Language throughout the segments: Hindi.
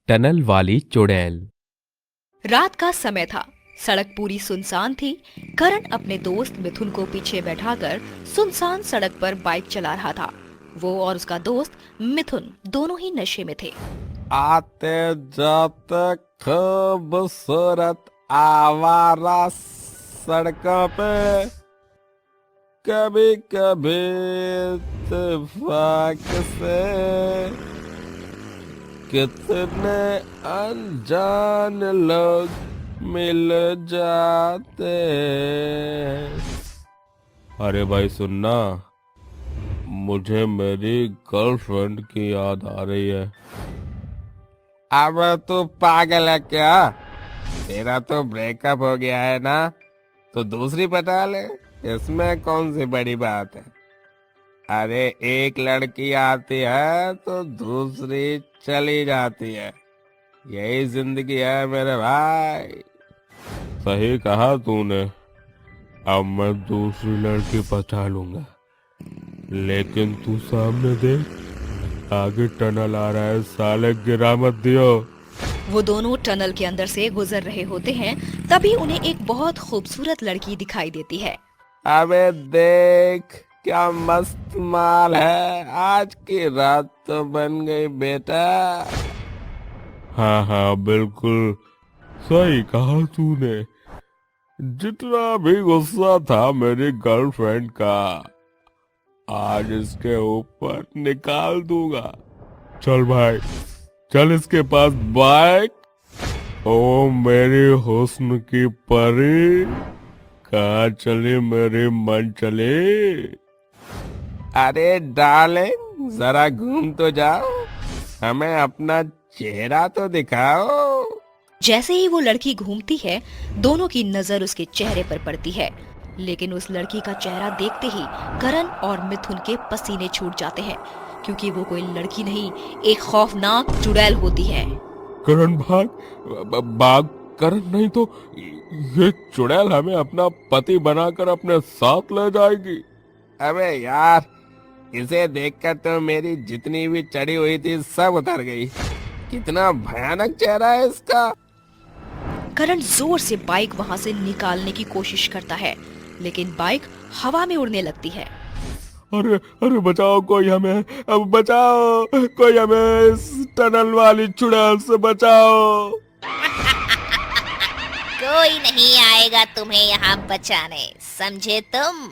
टनल वाली चुड़ैल। रात का समय था। सड़क पूरी सुनसान थी। करण अपने दोस्त मिथुन को पीछे बैठाकर सुनसान सड़क पर बाइक चला रहा था। वो और उसका दोस्त मिथुन दोनों ही नशे में थे। आते जाते खूबसूरत आवारा सड़कों पे कभी कभी इत्तेफाक से कितने अनजान लोग मिल जाते। अरे भाई सुनना, मुझे मेरी गर्लफ्रेंड की याद आ रही है। अब तू पागल है क्या? तेरा तो ब्रेकअप हो गया है ना, तो दूसरी पटा ले। इसमें कौन सी बड़ी बात है? अरे एक लड़की आती है तो दूसरी चली जाती है। यही जिंदगी है मेरे भाई। सही कहा तूने। अब मैं दूसरी लड़की पटा लूंगा, लेकिन तू सामने देख, आगे टनल आ रहा है, साले गिरा मत दियो। वो दोनों टनल के अंदर से गुजर रहे होते हैं। तभी उन्हें एक बहुत खूबसूरत लड़की दिखाई देती है। अबे देख, क्या मस्त माल है। आज की रात तो बन गई बेटा। हाँ हाँ बिल्कुल सही कहा तूने। जितना भी गुस्सा था मेरी गर्लफ्रेंड का, आज इसके ऊपर निकाल दूंगा। चल भाई, चल इसके पास बाइक। ओ मेरी हुस्न की परी, कहाँ चली मेरी मन चली? अरे डार्लिंग, जरा घूम तो जाओ, हमें अपना चेहरा तो दिखाओ। जैसे ही वो लड़की घूमती है, दोनों की नजर उसके चेहरे पर पड़ती है। लेकिन उस लड़की का चेहरा देखते ही करण और मिथुन के पसीने छूट जाते हैं, क्योंकि वो कोई लड़की नहीं, एक खौफनाक चुड़ैल होती है। करण भाग, भाग करण, नहीं तो ये चुड़ैल हमें अपना पति बनाकर अपने साथ ले जाएगी। अबे यार, इसे देखकर तो मेरी जितनी भी चढ़ी हुई थी सब उतर गई। कितना भयानक चेहरा है इसका। करण जोर से बाइक वहां से निकालने की कोशिश करता है, लेकिन बाइक हवा में उड़ने लगती है। अरे अरे बचाओ, कोई हमें, अब बचाओ, कोई हमें इस टनल वाली चुड़ैल से बचाओ। कोई नहीं आएगा तुम्हें यहाँ बचाने, समझे तुम?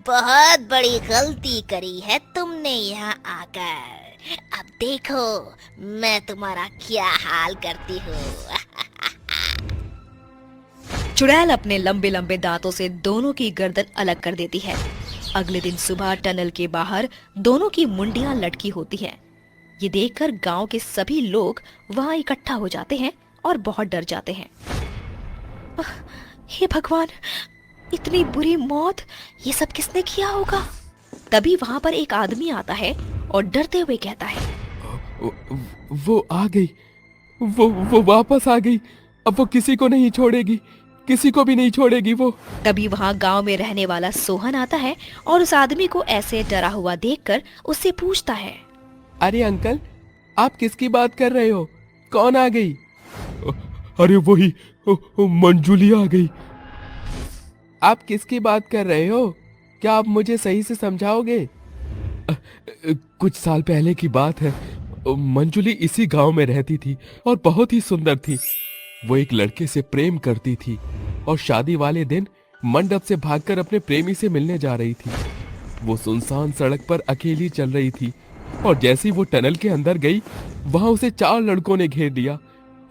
बहुत बड़ी गलती करी है तुमने यहाँ आकर। अब देखो मैं तुम्हारा क्या हाल करती हूँ। चुड़ैल अपने लंबे लंबे दांतों से दोनों की गर्दन अलग कर देती है। अगले दिन सुबह टनल के बाहर दोनों की मुंडियां लटकी होती हैं। ये देखकर गांव के सभी लोग वहां इकट्ठा हो जाते हैं और बहुत डर जाते हैं। हे भगवान, इतनी बुरी मौत, ये सब किसने किया होगा? तभी वहां पर एक आदमी आता है और डरते हुए कहता है, वो आ गई, वो वापस आ गई। अब वो किसी को नहीं छोड़ेगी, किसी को भी नहीं छोड़ेगी वो। तभी वहां गांव में रहने वाला सोहन आता है और उस आदमी को ऐसे डरा हुआ देखकर उससे पूछता है, अरे अंकल, आप किसकी बात कर रहे हो? कौन आ गई? अरे वही, मंजुली आ गई। आप किसकी बात कर रहे हो? क्या आप मुझे सही से समझाओगे? कुछ साल पहले की बात है। मंजुली इसी गांव में रहती थी और बहुत ही सुंदर थी। वो एक लड़के से प्रेम करती थी और शादी वाले दिन मंडप से भागकर अपने प्रेमी से मिलने जा रही थी। वो सुनसान सड़क पर अकेली चल रही थी और जैसे ही वो टनल के अंदर गई, वहां उसे 4 लड़कों ने घेर लिया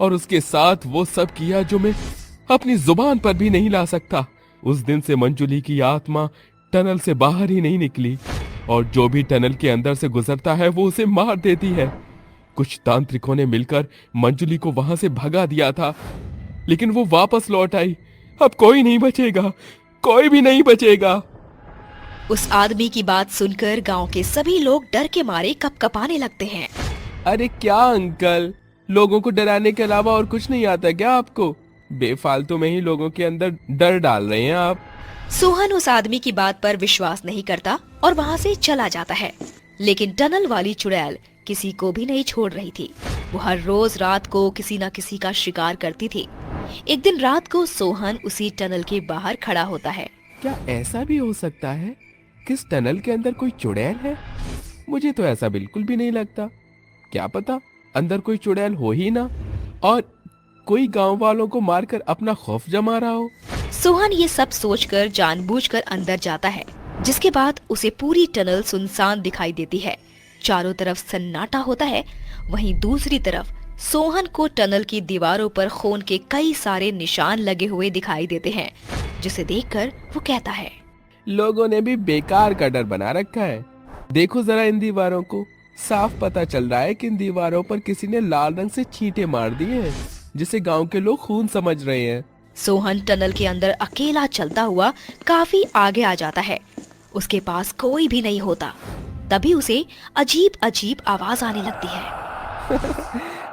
और उसके साथ वो सब किया जो मैं अपनी जुबान पर भी नहीं ला सकता। उस दिन से मंजुली की आत्मा टनल से बाहर ही नहीं निकली और जो भी टनल के अंदर से गुजरता है वो उसे मार देती है। कुछ तांत्रिकों ने मिलकर मंजुली को वहां से भगा दिया था, लेकिन वो वापस लौट आई। अब कोई नहीं बचेगा, कोई भी नहीं बचेगा। उस आदमी की बात सुनकर गांव के सभी लोग डर के मारे कपकपाने लगते हैं। अरे क्या अंकल, लोगों को डराने के अलावा और कुछ नहीं आता क्या आपको? बेफालतू में ही लोगों के अंदर डर डाल रहे हैं आप। सोहन उस आदमी की बात पर विश्वास नहीं करता और वहां से चला जाता है। लेकिन टनल वाली चुड़ैल किसी को भी नहीं छोड़ रही थी। वो हर रोज रात को किसी न किसी का शिकार करती थी। एक दिन रात को सोहन उसी टनल के बाहर खड़ा होता है। क्या ऐसा भी हो सकता है कि इस टनल के अंदर कोई चुड़ैल है? मुझे तो ऐसा बिल्कुल भी नहीं लगता। क्या पता अंदर कोई चुड़ैल हो ही ना और कोई गांव वालों को मारकर अपना खौफ जमा रहा हो। सोहन ये सब सोचकर जानबूझकर अंदर जाता है, जिसके बाद उसे पूरी टनल सुनसान दिखाई देती है। चारों तरफ सन्नाटा होता है। वहीं दूसरी तरफ सोहन को टनल की दीवारों पर खून के कई सारे निशान लगे हुए दिखाई देते हैं, जिसे देखकर वो कहता है, लोगों ने भी बेकार का डर बना रखा है। देखो जरा इन दीवारों को, साफ पता चल रहा है कि इन दीवारों पर किसी ने लाल रंग से छींटे मार दिए हैं, जिसे गांव के लोग खून समझ रहे हैं। सोहन टनल के अंदर अकेला चलता हुआ काफी आगे आ जाता है। उसके पास कोई भी नहीं होता। तभी उसे अजीब अजीब आवाज आने लगती है।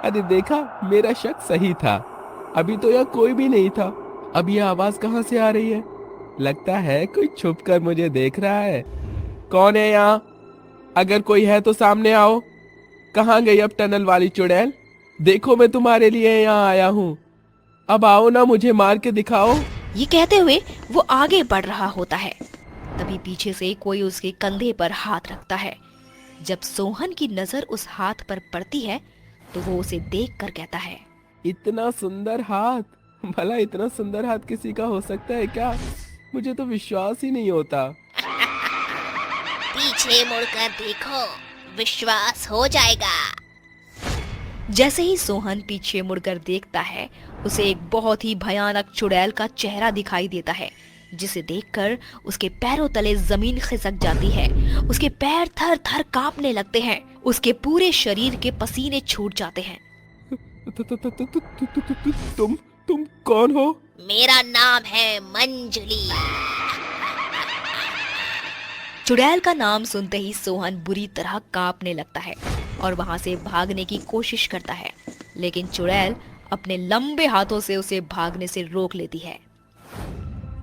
अरे देखा, मेरा शक सही था। अभी तो यहाँ कोई भी नहीं था। अब ये आवाज कहाँ से आ रही है? लगता है कोई छुपकर मुझे देख रहा है। कौन है यहाँ? अगर कोई है तो सामने आओ। कहाँ गई अब टनल वाली चुड़ैल? देखो मैं तुम्हारे लिए यहाँ आया हूँ। अब आओ ना, मुझे मार के दिखाओ। ये कहते हुए वो आगे बढ़ रहा होता है। तभी पीछे से कोई उसके कंधे पर हाथ रखता है। जब सोहन की नजर उस हाथ पर पड़ती है तो वो उसे देखकर कहता है, इतना सुंदर हाथ, भला इतना सुंदर हाथ किसी का हो सकता है क्या? मुझे तो विश्वास ही नहीं होता। पीछे मुड़कर देखो, विश्वास हो जाएगा। जैसे ही सोहन पीछे मुड़कर देखता है, उसे एक बहुत ही भयानक चुड़ैल का चेहरा दिखाई देता है, जिसे देखकर उसके पैरों तले जमीन खिसक जाती है। उसके पैर थर थर कांपने लगते हैं। उसके पूरे शरीर के पसीने छूट जाते हैं। तुम कौन हो? मेरा नाम है मंजुली। चुड़ैल का नाम सुनते ही सोहन बुरी तरह कांपने लगता है और वहां से भागने की कोशिश करता है, लेकिन चुड़ैल अपने लंबे हाथों से उसे भागने से रोक लेती है।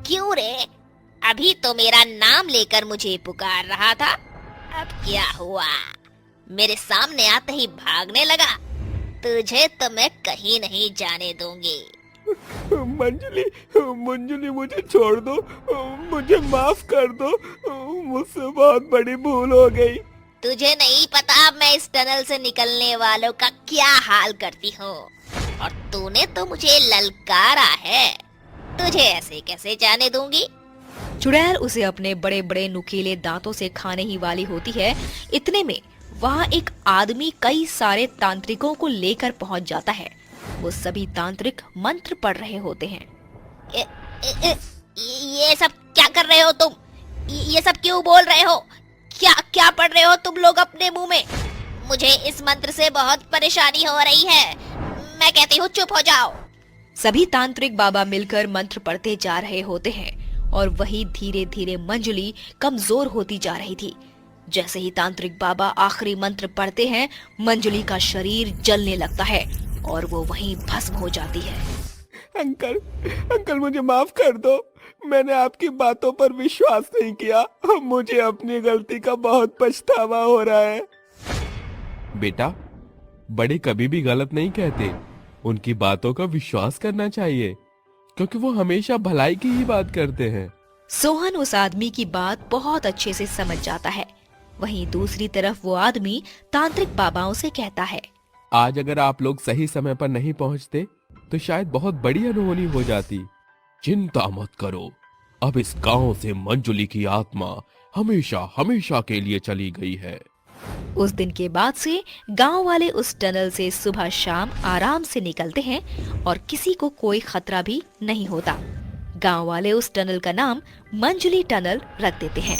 क्यों रे? अभी तो मेरा नाम लेकर मुझे पुकार रहा था। अब क्या हुआ? मेरे सामने आते ही भागने लगा। तुझे तो मैं कहीं नहीं जाने दूंगी। मंजुली, मंजुली मुझे छोड़ दो, मुझे माफ कर दो। मुझसे बहुत बड़ी भूल हो गई। तुझे नहीं पता मैं इस टनल से निकलने वालों का क्या हाल करती हूँ, और तूने तो मुझे ललकारा है। तुझे ऐसे कैसे जाने दूंगी? चुड़ैल उसे अपने बड़े बड़े नुकीले दांतों से खाने ही वाली होती है। इतने में वहाँ एक आदमी कई सारे तांत्रिकों को लेकर पहुँच जाता है। वो सभी तांत्रिक मंत्र पढ़ रहे होते हैं। ये सब क्या कर रहे हो तुम? ये सब क्यों बोल रहे हो? क्या क्या पढ़ रहे हो तुम लोग अपने मुंह में? मुझे इस मंत्र से बहुत परेशानी हो रही है। मैं कहती हूँ चुप हो जाओ। सभी तांत्रिक बाबा मिलकर मंत्र पढ़ते जा रहे होते हैं और वही धीरे धीरे मंजुली कमजोर होती जा रही थी। जैसे ही तांत्रिक बाबा आखिरी मंत्र पढ़ते हैं, मंजुली का शरीर जलने लगता है और वो वहीं भस्म हो जाती है। अंकल, अंकल मुझे माफ कर दो। मैंने आपकी बातों पर विश्वास नहीं किया। मुझे अपनी गलती का बहुत पछतावा हो रहा है। बेटा, बड़े कभी भी गलत नहीं कहते। उनकी बातों का विश्वास करना चाहिए, क्योंकि वो हमेशा भलाई की ही बात करते हैं। सोहन उस आदमी की बात बहुत अच्छे से समझ जाता है। वहीं दूसरी तरफ वो आदमी तांत्रिक बाबाओं से कहता है, आज अगर आप लोग सही समय पर नहीं पहुंचते तो शायद बहुत बड़ी अनहोनी हो जाती। चिंता मत करो, अब इस गांव से मंजुली की आत्मा हमेशा हमेशा के लिए चली गई है। उस दिन के बाद से गांव वाले उस टनल से सुबह शाम आराम से निकलते हैं और किसी को कोई खतरा भी नहीं होता। गांव वाले उस टनल का नाम मंजुली टनल रख देते हैं।